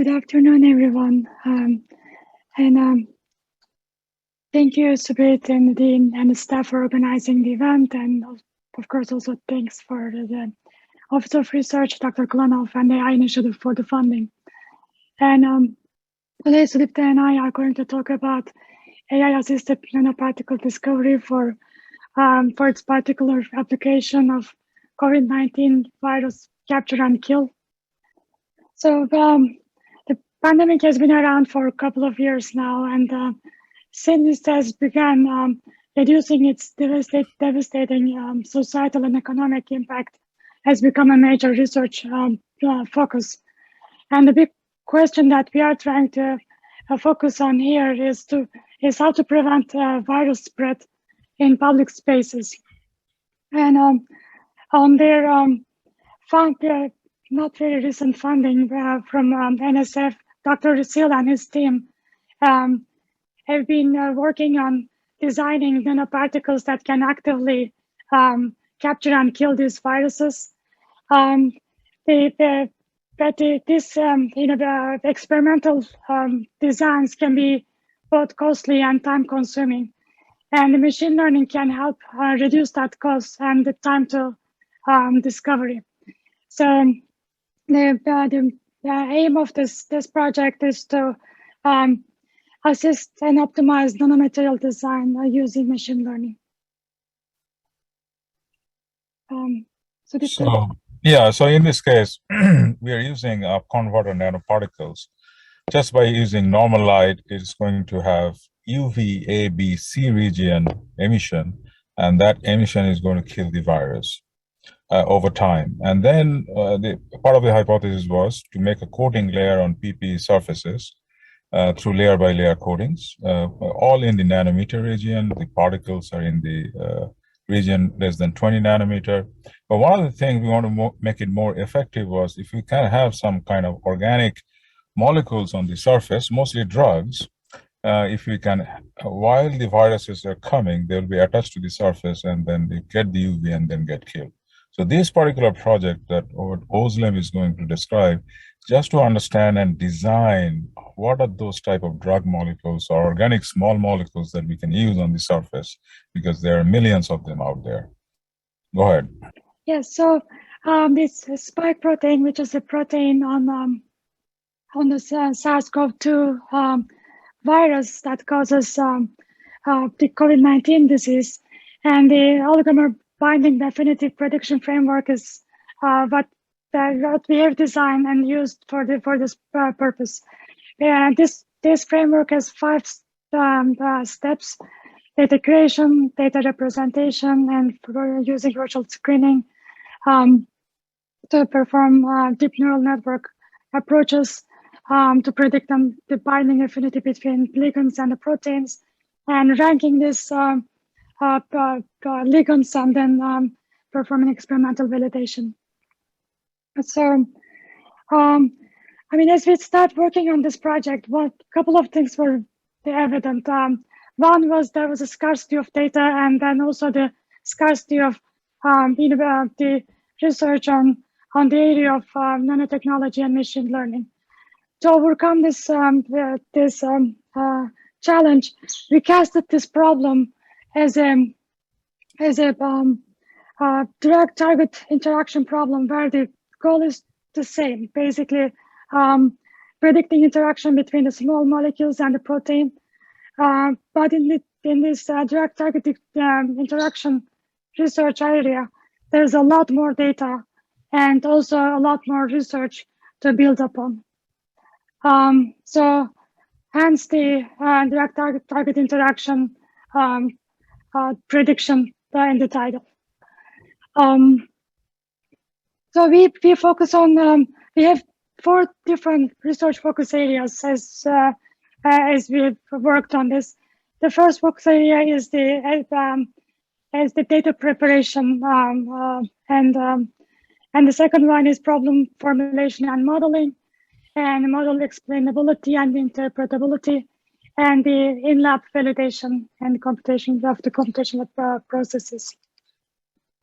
Good afternoon, everyone. And Thank you, Subrit and Dean and the staff for organizing the event. And of course, also thanks for the Office of Research, Dr. Klanov, and the AI Initiative for the funding. And today, Sudipta and I are going to talk about AI-assisted nanoparticle discovery for its particular application of COVID-19 virus capture and kill. So the pandemic has been around for a couple of years now, and since it has begun reducing its devastating societal and economic impact has become a major research focus. And the big question that we are trying to focus on here is how to prevent virus spread in public spaces. And on their not very recent funding from NSF, Dr. Seal and his team have been working on designing nanoparticles that can actively capture and kill these viruses. The experimental designs can be both costly and time-consuming, and the machine learning can help reduce that cost and the time to discovery. So the aim of this project is to assist and optimize nanomaterial design using machine learning. So in this case, we are using converter nanoparticles. Just by using normal light, it's going to have UV, A, B, C region emission, and that emission is going to kill the virus over time. And then the part of the hypothesis was to make a coating layer on PP surfaces through layer by layer coatings, all in the nanometer region. The particles are in the region less than 20 nanometer. But one of the things we want to make it more effective was if we can have some kind of organic molecules on the surface, mostly drugs, if we can, while the viruses are coming, they'll be attached to the surface and then they get the UV and then get killed. So this particular project that Ozlem is going to describe, just to understand and design what are those type of drug molecules or organic small molecules that we can use on the surface, because there are millions of them out there. Go ahead. Yes, so this spike protein, which is a protein on the SARS-CoV-2 virus that causes the COVID-19 disease, and the oligomer binding definitive prediction framework is what we have designed and used for this purpose. This framework has 5 steps: data creation, data representation, and for using virtual screening to perform deep neural network approaches to predict the binding affinity between ligands and the proteins, and ranking these ligands and then performing experimental validation. So, I mean, as we start working on this project, a couple of things were evident. One was there was a scarcity of data, and then also the scarcity of the research on the area of nanotechnology and machine learning. To overcome this challenge, we casted this problem as a direct target interaction problem, where the goal is the same, basically predicting interaction between the small molecules and the protein. But in this direct target interaction research area, there's a lot more data and also a lot more research to build upon. So hence the direct target interaction prediction in the title. So we focus on, we have 4 different research focus areas as we've worked on this. The first focus area is the data preparation, and the second one is problem formulation and modeling, and model explainability and interpretability, and the in-lab validation and computation of the computational processes.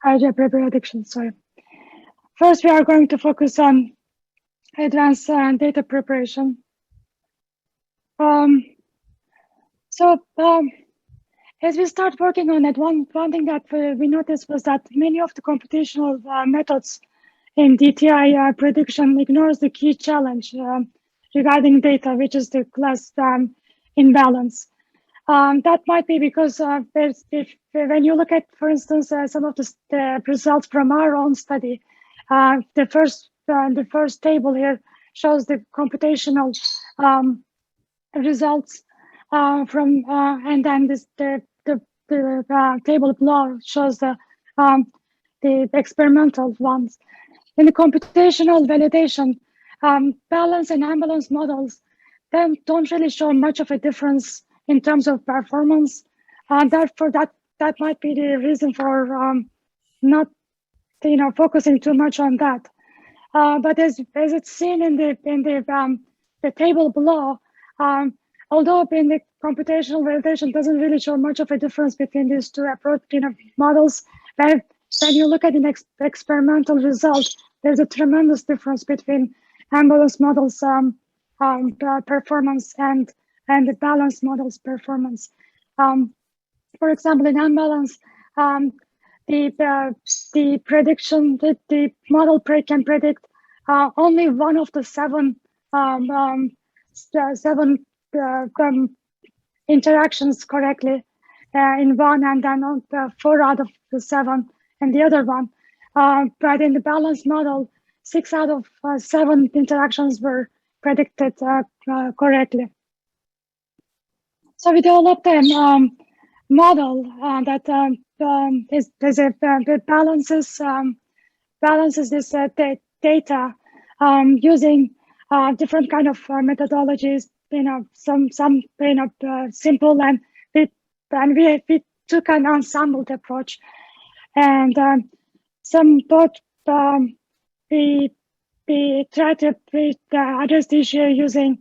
Algebra prediction, sorry. First, we are going to focus on advanced data preparation. As we start working on it, one thing that we noticed was that many of the computational methods in DTI prediction ignores the key challenge regarding data, which is the class imbalance. That might be because when you look at, for instance, some of the results from our own study, the first table here shows the computational results and then the table below shows the experimental ones. In the computational validation, balance and imbalance models then don't really show much of a difference in terms of performance. Therefore, that might be the reason for not focusing too much on that. But as it's seen in the table below, although in the computational validation doesn't really show much of a difference between these two approach models, when you look at the experimental result, there's a tremendous difference between imbalance models performance and the balance models performance. For example, in imbalance, the prediction that the model can predict only one of the seven interactions correctly in one, and then on 4 out of the 7 in the other one. But in the balance model, 6 out of 7 interactions were predicted correctly. So we developed a model that balances this data using different kind of methodologies. Some simple, and we took an ensembled approach, and we tried to address the issue using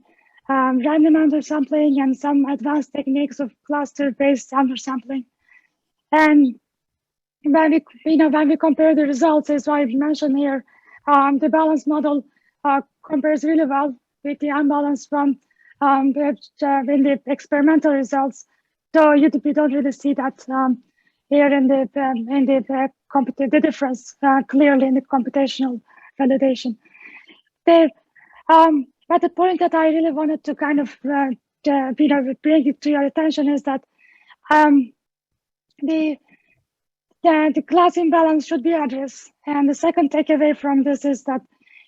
random undersampling and some advanced techniques of cluster-based undersampling. And when we compare the results, as I mentioned here, the balance model compares really well with the unbalanced one in the experimental results. So we don't really see that here in the difference clearly in the computational validation. But the point that I really wanted to kind of bring it to your attention is that the class imbalance should be addressed. And the second takeaway from this is that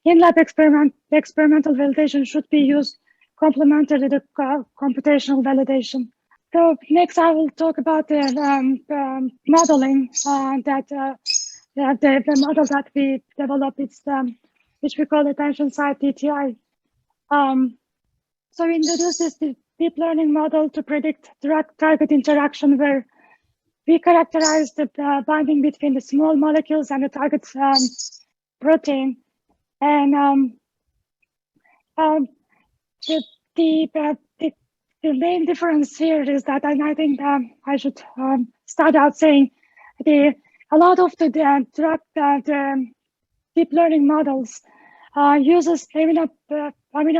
in-lab experimental validation should be used complementary to the computational validation. So next, I will talk about the modeling the model that we developed. It's which we call attention site DTI. So we introduced this deep learning model to predict drug-target interaction, where we characterize the binding between the small molecules and the target protein. And the main difference here is that, and I think I should start out saying, a lot of the deep learning models uses amino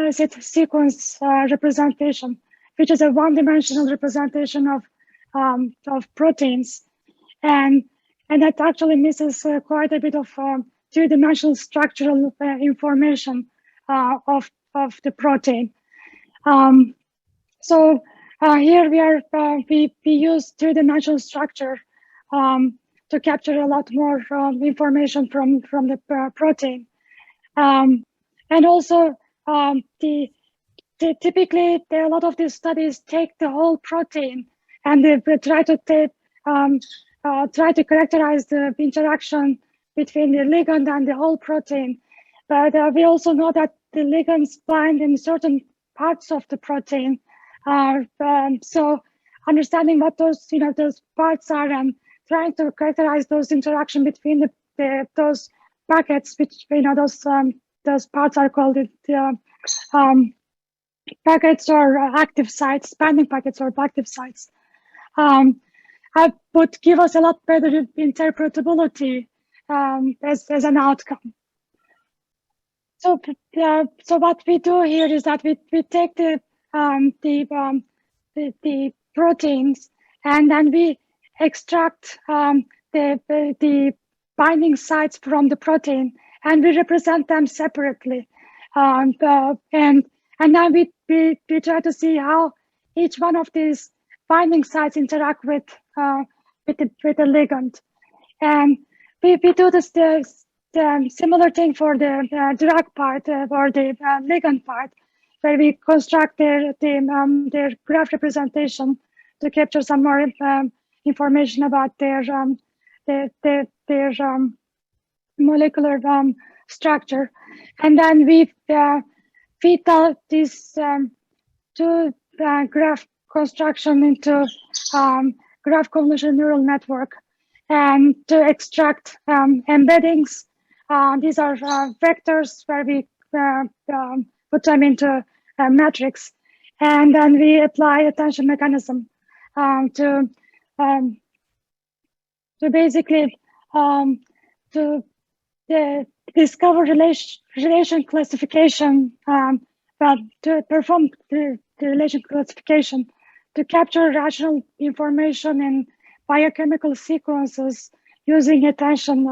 acid sequence representation, which is a one-dimensional representation of proteins, and that actually misses quite a bit of two-dimensional structural information of the protein. So here we use two-dimensional structure to capture a lot more information from the protein, and also typically a lot of these studies take the whole protein and they try to characterize the interaction between the ligand and the whole protein. But we also know that the ligands bind in certain parts of the protein. So understanding what those parts are and trying to characterize those interaction between those packets, which those parts are called packets or active sites, binding packets or active sites. Would give us a lot better interpretability as an outcome. So what we do here is that we take the proteins, and then we extract the binding sites from the protein, and we represent them separately, and then we try to see how each one of these binding sites interact with the ligand. And we do the similar thing for the drug part or the ligand part, where we construct their graph representation to capture some more information about their molecular structure, and then we feed out this two graph construction into graph convolutional neural network, and to extract embeddings. These are vectors where we put them into a matrix, and then we apply attention mechanism to basically to discover relation classification, but to perform the relation classification, to capture rational information in biochemical sequences using attention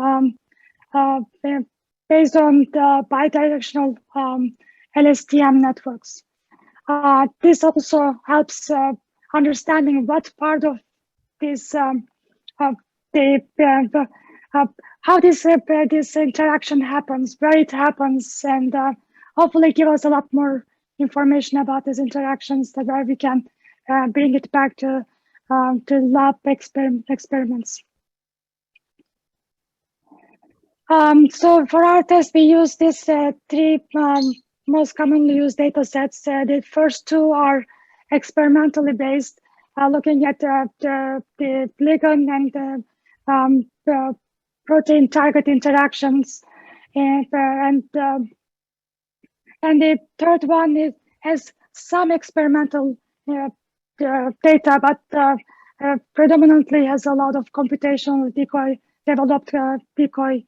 based on the bidirectional LSTM networks. This also helps understanding what part of this how this interaction happens, where it happens, and hopefully give us a lot more information about these interactions, that where we can bring it back to lab experiments. So for our test, we use these three most commonly used data sets. The first two are experimentally based, looking at the ligand and the protein target interactions, and the third one has some experimental data, but predominantly has a lot of computational developed decoy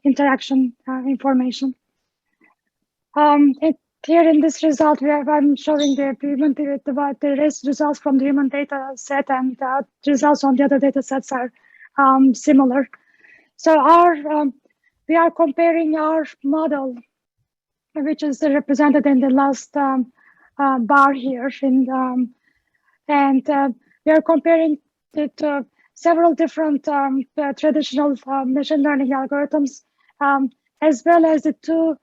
interaction information. Here in this result, I'm showing the results from the human data set, and the results on the other data sets are similar. So we are comparing our model, which is represented in the last bar here, and we are comparing it to several different traditional machine learning algorithms, as well as the two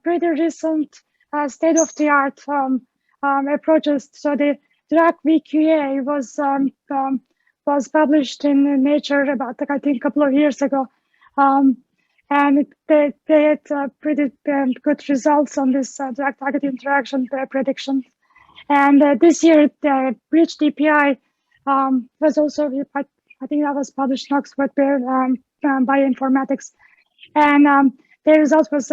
pretty recent state-of-the-art approaches. So the drug VQA was published in Nature about, I think, a couple of years ago, and they had pretty good results on this drug-target interaction prediction. And this year, the Bridge DPI was also, I think that was published in Oxford Bioinformatics, and the result was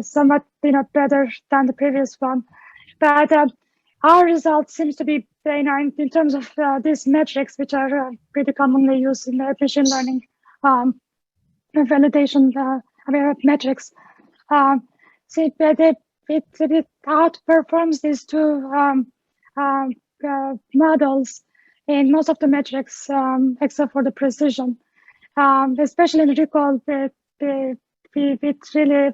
somewhat better than the previous one. But our result seems to be, in terms of these metrics, which are pretty commonly used in machine learning validation metrics, see that it outperforms these two models in most of the metrics, except for the precision. Especially in recall, it really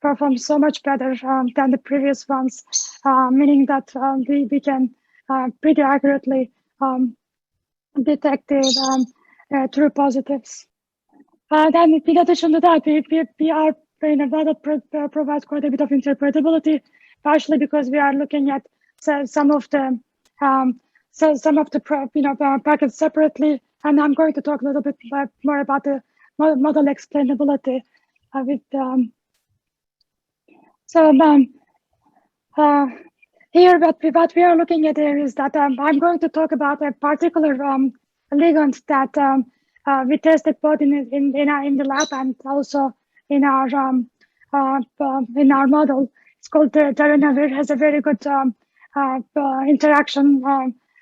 performs so much better than the previous ones, meaning that we can pretty accurately detect the true positives. Then, in addition to that, we are that provides quite a bit of interpretability, partially because we are looking at some of the packets separately, and I'm going to talk a little bit more about the model explainability with. Here, what we are looking at here is that I'm going to talk about a particular ligand that we tested both in the lab and also in our model. It's called darunavir. Has a very good interaction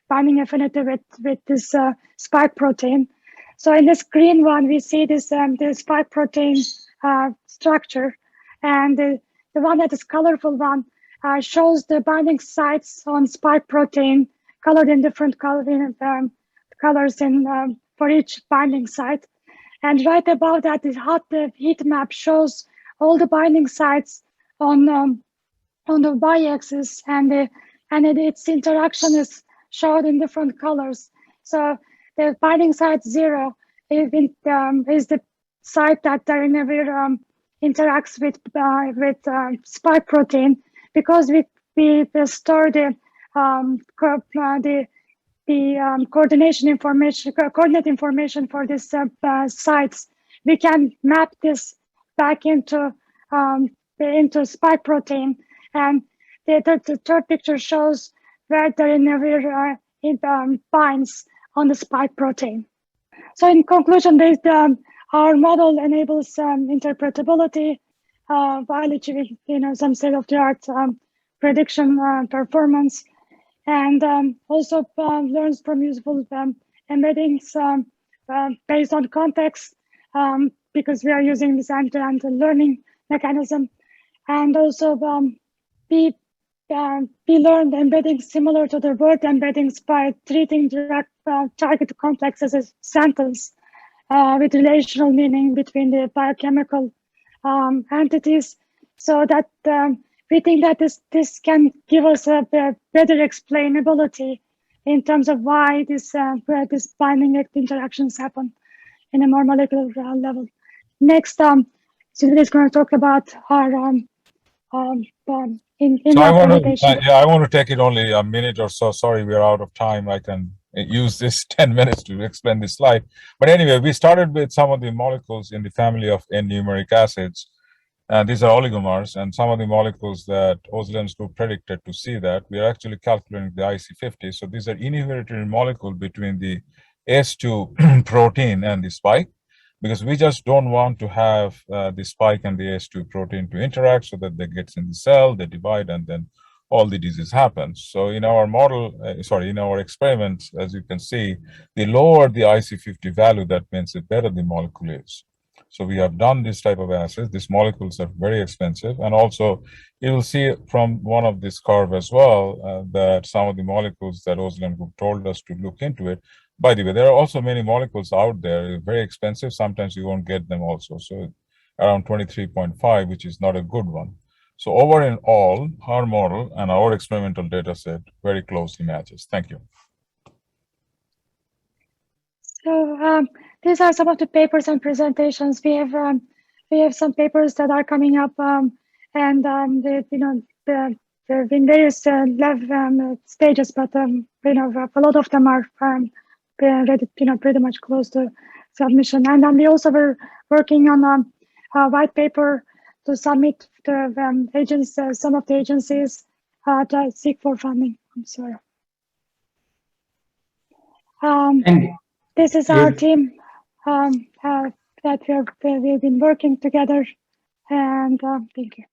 binding affinity with this spike protein. So in this green one, we see this the spike protein structure. And the one that is colorful one shows the binding sites on spike protein colored in different colors for each binding site. And right above that, the heat map shows all the binding sites on the y-axis, and its interaction is shown in different colors. So the binding site 0 is the site that darunavir interacts with spike protein, because we store the coordinate information for these sites. We can map this back into spike protein, and the third picture shows where darunavir binds on the spike protein. So in conclusion, our model enables interpretability while achieving some state-of-the-art prediction performance, and also learns from useful embeddings based on context, because we are using this end-to-end learning mechanism. And also we learned embeddings similar to the word embeddings by treating direct target complexes as a sentence with relational meaning between the biochemical entities, so that we think that this can give us a better explainability in terms of why this binding interactions happen in a more molecular level. Next, Sylvia is going to talk about our I want to take it only a minute or so. Sorry, we are out of time. I can use this 10 minutes to explain this slide. But anyway, we started with some of the molecules in the family of N-numeric acids. And these are oligomers, and some of the molecules that Ozlem's group predicted to see that, we are actually calculating the IC50. So these are inhibitory molecules between the S2 protein and the spike, because we just don't want to have the spike and the S2 protein to interact so that they get in the cell, they divide, and then all the disease happens. So in our model, in our experiments, as you can see, the lower the IC50 value, that means the better the molecule is. So we have done this type of assays. These molecules are very expensive. And also, you will see from one of this curve as well that some of the molecules that Ozlem group told us to look into it. By the way, there are also many molecules out there, very expensive. Sometimes you won't get them also. So around 23.5, which is not a good one. So over in all, our model and our experimental data set very closely matches. Thank you. So these are some of the papers and presentations. We have some papers that are coming up, and they're in various stages, but a lot of them are ready, pretty much close to submission. And then we also were working on a white paper to submit to agencies, some of the agencies to seek for funding. I'm sorry. This is our team that we've been working together, and thank you.